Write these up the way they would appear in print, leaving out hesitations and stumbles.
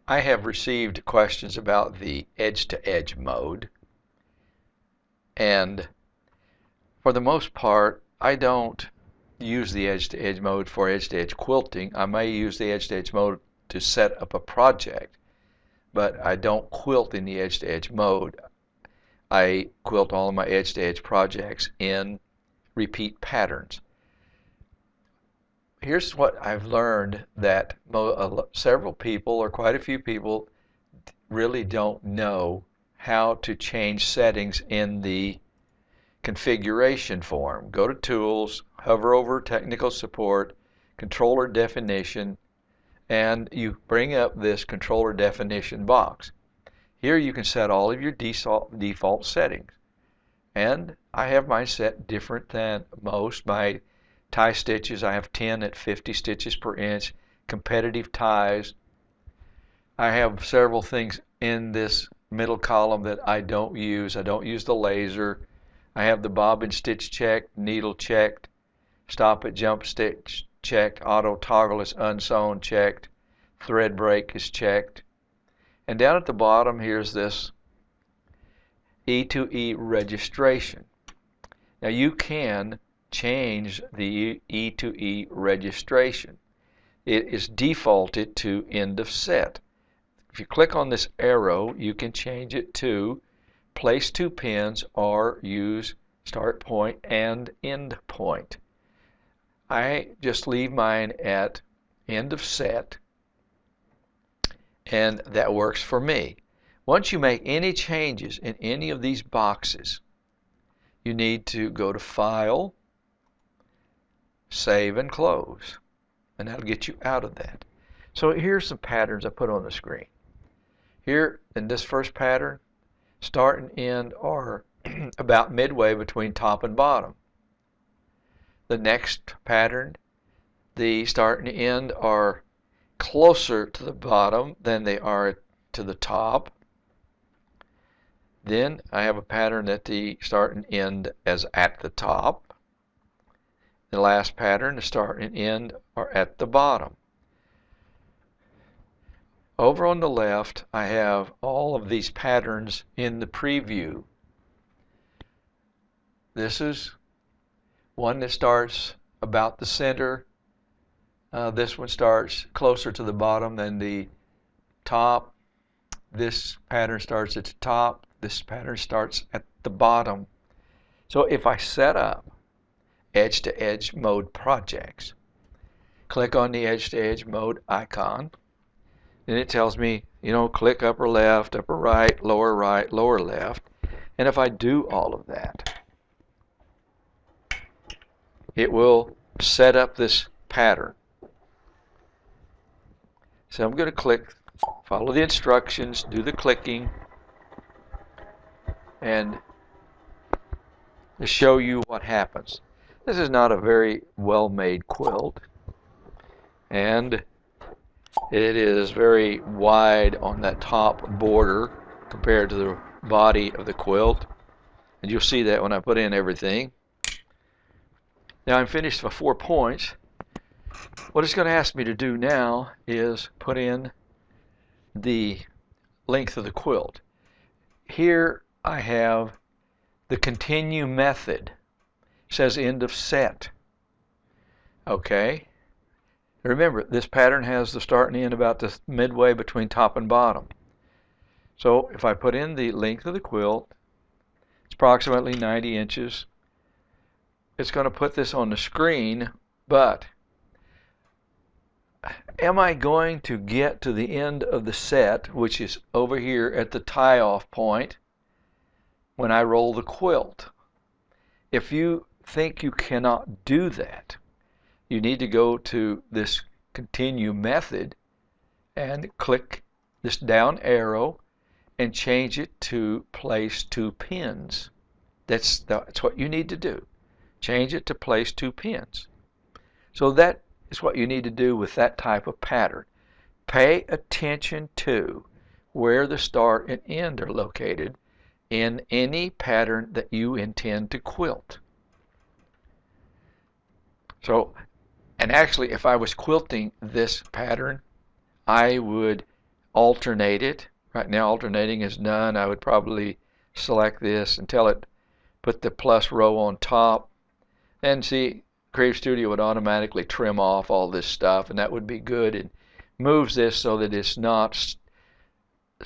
I have received questions about the edge-to-edge mode, and for the most part, I don't use the edge-to-edge mode for edge-to-edge quilting. I may use the edge-to-edge mode to set up a project, but I don't quilt in the edge-to-edge mode. I quilt all of my edge-to-edge projects in repeat patterns. Here's what I've learned that several people, or quite a few people, really don't know how to change settings in the configuration form. Go to Tools, hover over Technical Support, Controller Definition, and you bring up this Controller Definition box. Here you can set all of your default settings. And I have mine set different than most. My tie stitches, I have 10 at 50 stitches per inch. Competitive ties. I have several things in this middle column that I don't use. I don't use the laser. I have the bobbin stitch checked, needle checked, stop at jump stitch checked, auto toggle is unsewn checked, thread break is checked. And down at the bottom, here's this E2E registration. Now you can change the E2E registration. It is defaulted to end of set. If you click on this arrow, you can change it to place 2 pins or use start point and end point. I just leave mine at end of set, and that works for me. Once you make any changes in any of these boxes, you need to go to File, Save and Close, and that'll get you out of that. So here's some patterns I put on the screen. Here in this first pattern, start and end are about midway between top and bottom. The next pattern, the start and end are closer to the bottom than they are to the top. Then I have a pattern that the start and end is at the top. The last pattern, the start and end are at the bottom. Over on the left, I have all of these patterns in the preview. This is one that starts about the center. This one starts closer to the bottom than the top. This pattern starts at the top. This pattern starts at the bottom. So if I set up edge-to-edge mode projects, click on the edge-to-edge mode icon, and it tells me, click upper left, upper right, lower left. And if I do all of that, it will set up this pattern. So I'm going to click, follow the instructions, do the clicking, and to show you what happens. This is not a very well-made quilt, and it is very wide on that top border compared to the body of the quilt, and you'll see that when I put in everything. Now I'm finished for 4 points. What it's going to ask me to do now is put in the length of the quilt. Here I have the continue method. It says end of set. Okay. Remember, this pattern has the start and end about the midway between top and bottom. So if I put in the length of the quilt, it's approximately 90 inches. It's going to put this on the screen, but am I going to get to the end of the set, which is over here at the tie-off point, when I roll the quilt? If you think you cannot do that, you need to go to this continue method and click this down arrow and change it to place 2 pins. That's what you need to do. Change it to place 2 pins. So that is what you need to do with that type of pattern. Pay attention to where the start and end are located in any pattern that you intend to quilt. So, and actually, if I was quilting this pattern, I would alternate it. Right now alternating is none. I would probably select this and tell it put the plus row on top. And see, Creative Studio would automatically trim off all this stuff, and that would be good. It moves this so that it's not,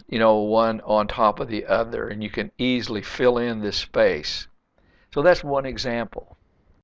one on top of the other, and you can easily fill in this space. So that's one example.